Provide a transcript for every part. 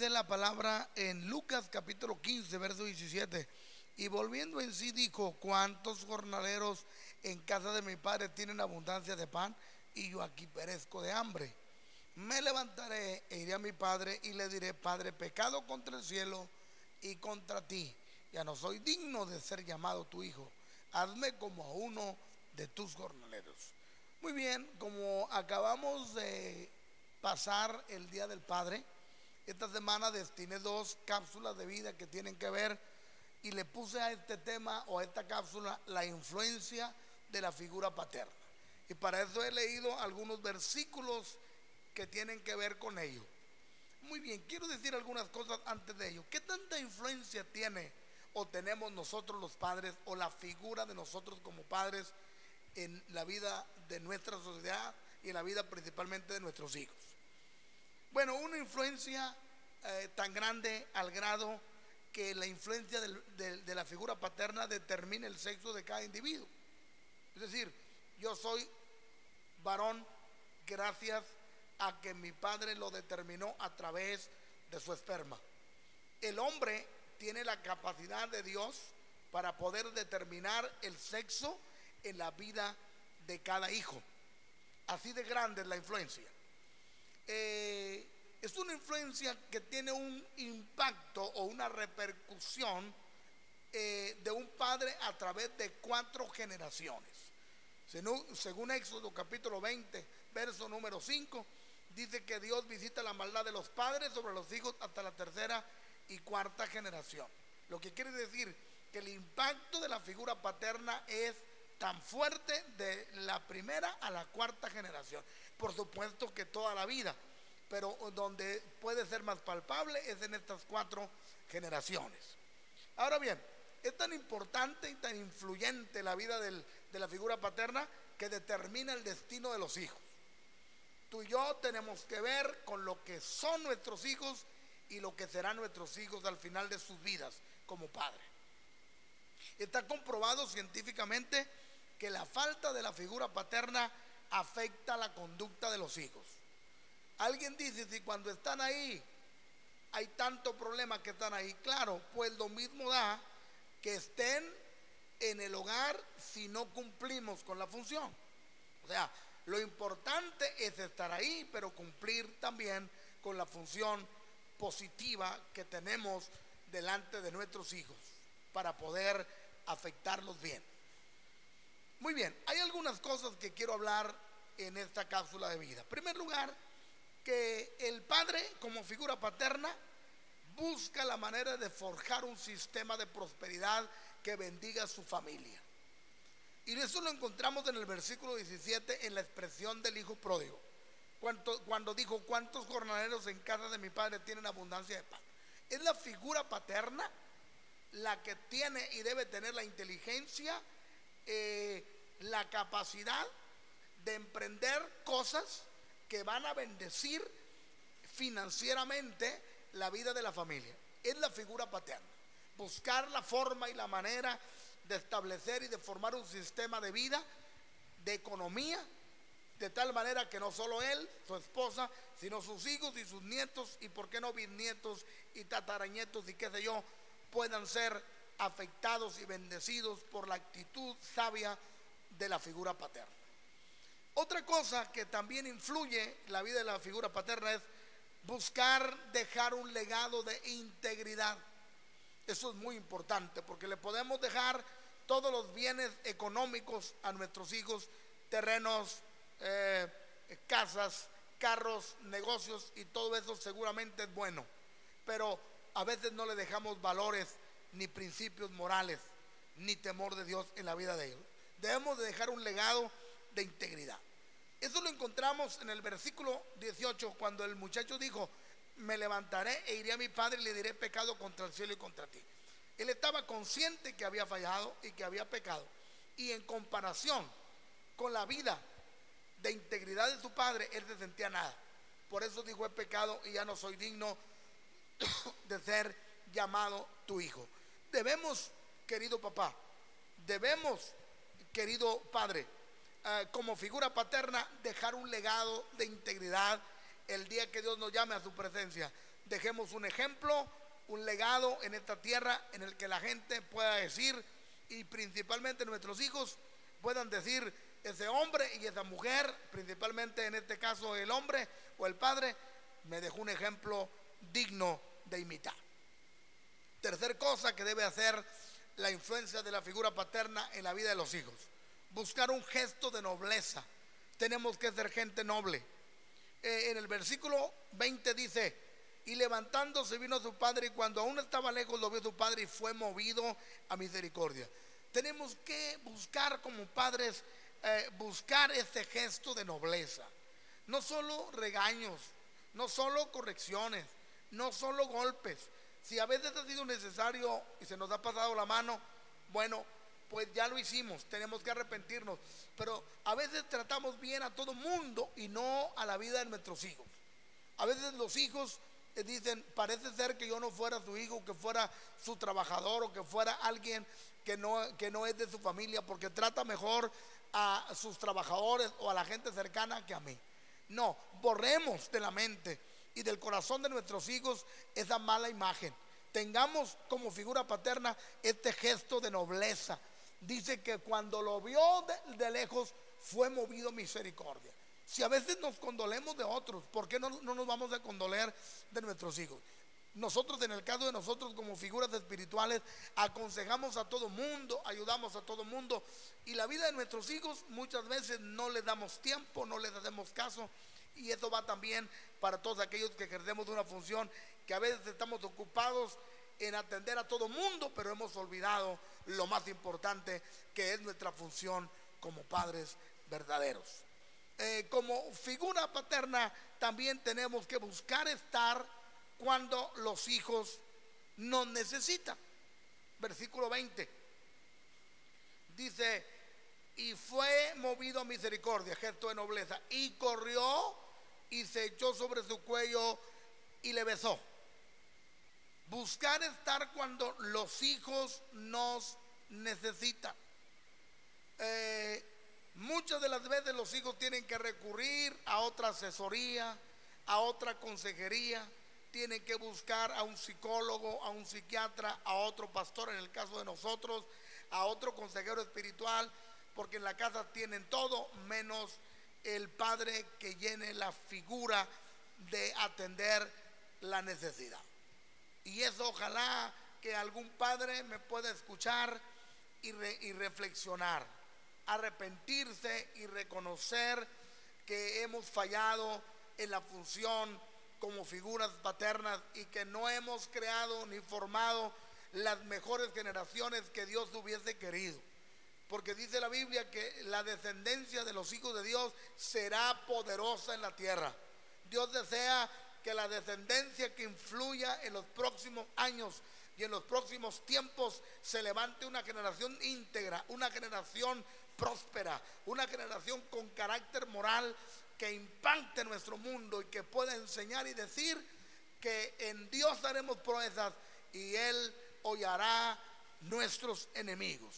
Dice la palabra en Lucas capítulo 15, verso 17. Y volviendo en sí dijo: ¿cuántos jornaleros en casa de mi padre tienen abundancia de pan? Y yo aquí perezco de hambre. Me levantaré e iré a mi padre y le diré: Padre, pecado contra el cielo y contra ti. Ya no soy digno de ser llamado tu hijo. Hazme como a uno de tus jornaleros. Muy bien, como acabamos de pasar el Día del Padre, esta semana destiné 2 cápsulas de vida que tienen que ver, y le puse a este tema o a esta cápsula la influencia de la figura paterna. Y para eso he leído algunos versículos que tienen que ver con ello. Muy bien, quiero decir algunas cosas antes de ello. ¿Qué tanta influencia tiene o tenemos nosotros los padres, o la figura de nosotros como padres, en la vida de nuestra sociedad y en la vida principalmente de nuestros hijos? Bueno, una influencia tan grande al grado que la influencia de la figura paterna determina el sexo de cada individuo. Es decir, yo soy varón gracias a que mi padre lo determinó a través de su esperma. El hombre tiene la capacidad de Dios para poder determinar el sexo en la vida de cada hijo. Así de grande es la influencia. Es una influencia que tiene un impacto o una repercusión de un padre a través de 4 generaciones. Según Éxodo capítulo 20, verso número 5, dice que Dios visita la maldad de los padres sobre los hijos hasta la 3ª y 4ª generación. Lo que quiere decir que el impacto de la figura paterna es tan fuerte de la 1ª a la 4ª generación. Por supuesto que toda la vida, pero donde puede ser más palpable es en estas 4 generaciones. Ahora bien, es tan importante y tan influyente la vida de la figura paterna que determina el destino de los hijos. Tú y yo tenemos que ver con lo que son nuestros hijos y lo que serán nuestros hijos al final de sus vidas como padre. Está comprobado científicamente que la falta de la figura paterna afecta la conducta de los hijos. Alguien dice: si cuando están ahí hay tanto problema que están ahí. Claro, pues lo mismo da que estén en el hogar si no cumplimos con la función. O sea, lo importante es estar ahí, pero cumplir también con la función positiva que tenemos delante de nuestros hijos para poder afectarlos bien. Muy bien, hay algunas cosas que quiero hablar en esta cápsula de vida. En primer lugar, que el padre como figura paterna busca la manera de forjar un sistema de prosperidad que bendiga a su familia. Y eso lo encontramos en el versículo 17, en la expresión del hijo pródigo, cuando dijo: ¿cuántos jornaleros en casa de mi padre tienen abundancia de pan? Es la figura paterna la que tiene y debe tener la inteligencia, la capacidad de emprender cosas que van a bendecir financieramente la vida de la familia. Es la figura paterna. Buscar la forma y la manera de establecer y de formar un sistema de vida, de economía, de tal manera que no solo él, su esposa, sino sus hijos y sus nietos, y por qué no bisnietos y tataranietos y qué sé yo, puedan ser afectados y bendecidos por la actitud sabia de la figura paterna. Otra cosa que también influye en la vida de la figura paterna es buscar dejar un legado de integridad. Eso es muy importante, porque le podemos dejar todos los bienes económicos a nuestros hijos: terrenos, casas, carros, negocios, y todo eso seguramente es bueno, pero a veces no le dejamos valores, ni principios morales, ni temor de Dios en la vida de ellos. Debemos de dejar un legado de integridad. Eso lo encontramos en el versículo 18, cuando el muchacho dijo: me levantaré e iré a mi padre y le diré: pecado contra el cielo y contra ti. Él estaba consciente que había fallado y que había pecado, y en comparación con la vida de integridad de su padre, él se sentía nada. Por eso dijo: he pecado y ya no soy digno de ser llamado tu hijo. Debemos, querido papá, debemos, querido padre, como figura paterna, dejar un legado de integridad el día que Dios nos llame a su presencia. dejemos un ejemplo, un legado en esta tierra en el que la gente pueda decir, y principalmente nuestros hijos puedan decir: ese hombre y esa mujer, principalmente en este caso el hombre o el padre, me dejó un ejemplo digno de imitar. Tercer cosa que debe hacer la influencia de la figura paterna en la vida de los hijos: buscar un gesto de nobleza. Tenemos que ser gente noble. En el versículo 20 dice: y levantándose vino a su padre, y cuando aún estaba lejos lo vio su padre y fue movido a misericordia. Tenemos que buscar como padres, buscar este gesto de nobleza. No solo regaños, no solo correcciones, no solo golpes. Si a veces ha sido necesario y se nos ha pasado la mano, bueno, pues ya lo hicimos, tenemos que arrepentirnos. Pero a veces tratamos bien a todo mundo y no a la vida de nuestros hijos. A veces los hijos dicen: parece ser que yo no fuera su hijo, que fuera su trabajador, o que fuera alguien que no es de su familia, porque trata mejor a sus trabajadores o a la gente cercana que a mí. No, borremos de la mente y del corazón de nuestros hijos esa mala imagen. Tengamos como figura paterna este gesto de nobleza. Dice que cuando lo vio de lejos fue movido a misericordia. Si a veces nos condolemos de otros, ¿por qué no nos vamos a condoler de nuestros hijos? Nosotros, en el caso de nosotros como figuras espirituales, aconsejamos a todo mundo, ayudamos a todo mundo, y la vida de nuestros hijos muchas veces no les damos tiempo, no les hacemos caso. Y eso va también para todos aquellos que ejercemos una función, que a veces estamos ocupados en atender a todo mundo, pero hemos olvidado lo más importante, que es nuestra función como padres verdaderos. Como figura paterna también tenemos que buscar estar cuando los hijos nos necesitan. Versículo 20 dice: y fue movido a misericordia, gesto de nobleza, y corrió y se echó sobre su cuello y le besó. Buscar estar cuando los hijos nos necesitan. Muchas de las veces los hijos tienen que recurrir a otra asesoría, a otra consejería, tienen que buscar a un psicólogo, a un psiquiatra, a otro pastor, en el caso de nosotros, a otro consejero espiritual, porque en la casa tienen todo menos el padre que llene la figura de atender la necesidad. Y eso ojalá que algún padre me pueda escuchar y reflexionar, arrepentirse y reconocer que hemos fallado en la función como figuras paternas y que no hemos creado ni formado las mejores generaciones que Dios hubiese querido. Porque dice la Biblia que la descendencia de los hijos de Dios será poderosa en la tierra. Dios desea que la descendencia que influya en los próximos años y en los próximos tiempos se levante una generación íntegra, una generación próspera, una generación con carácter moral que impacte nuestro mundo y que pueda enseñar y decir que en Dios haremos proezas y Él hollará nuestros enemigos.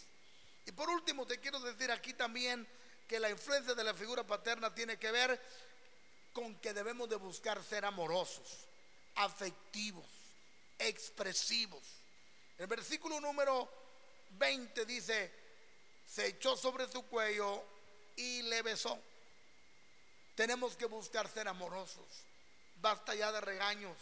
Y por último te quiero decir aquí también que la influencia de la figura paterna tiene que ver con que debemos de buscar ser amorosos, afectivos, expresivos. El versículo número 20 dice: se echó sobre su cuello y le besó. Tenemos que buscar ser amorosos. Basta ya de regaños,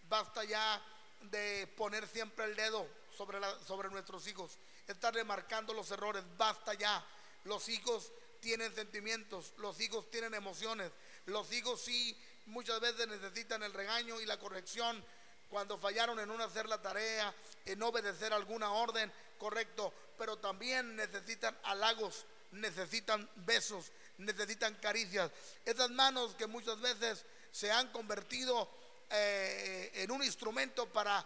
basta ya de poner siempre el dedo sobre nuestros hijos, estarle marcando los errores. Basta ya. Los hijos tienen sentimientos, los hijos tienen emociones, los hijos sí muchas veces necesitan el regaño y la corrección cuando fallaron en no hacer la tarea, en obedecer alguna orden, correcto, pero también necesitan halagos, necesitan besos, necesitan caricias. Esas manos que muchas veces se han convertido en un instrumento para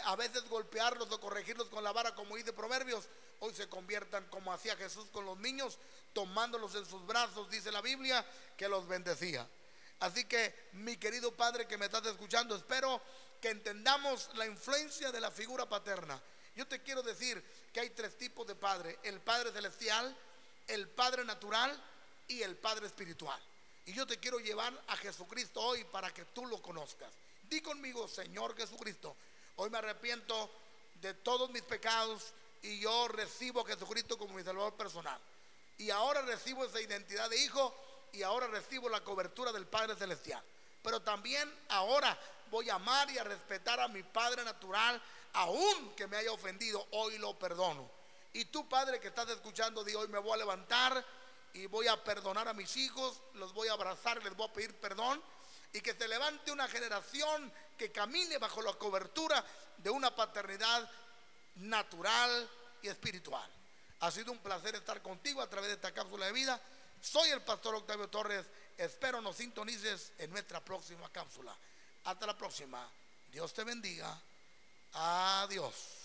a veces golpearlos o corregirlos con la vara, como dice Proverbios, hoy se conviertan como hacía Jesús con los niños, tomándolos en sus brazos. Dice la Biblia que los bendecía. Así que, mi querido padre que me estás escuchando, espero que entendamos la influencia de la figura paterna. Yo te quiero decir que hay tres tipos de padre: el Padre celestial, el Padre natural y el Padre espiritual. Y yo te quiero llevar a Jesucristo hoy para que tú lo conozcas. Di conmigo: Señor Jesucristo, hoy me arrepiento de todos mis pecados y yo recibo a Jesucristo como mi Salvador personal. Y ahora recibo esa identidad de hijo y ahora recibo la cobertura del Padre Celestial. Pero también ahora voy a amar y a respetar a mi Padre natural, aun que me haya ofendido, hoy lo perdono. Y tú, Padre, que estás escuchando, di: hoy me voy a levantar y voy a perdonar a mis hijos, los voy a abrazar y les voy a pedir perdón. Y que se levante una generación que camine bajo la cobertura de una paternidad natural y espiritual. Ha sido un placer estar contigo a través de esta cápsula de vida. Soy el pastor Octavio Torres. Espero nos sintonices en nuestra próxima cápsula. Hasta la próxima. Dios te bendiga. Adiós.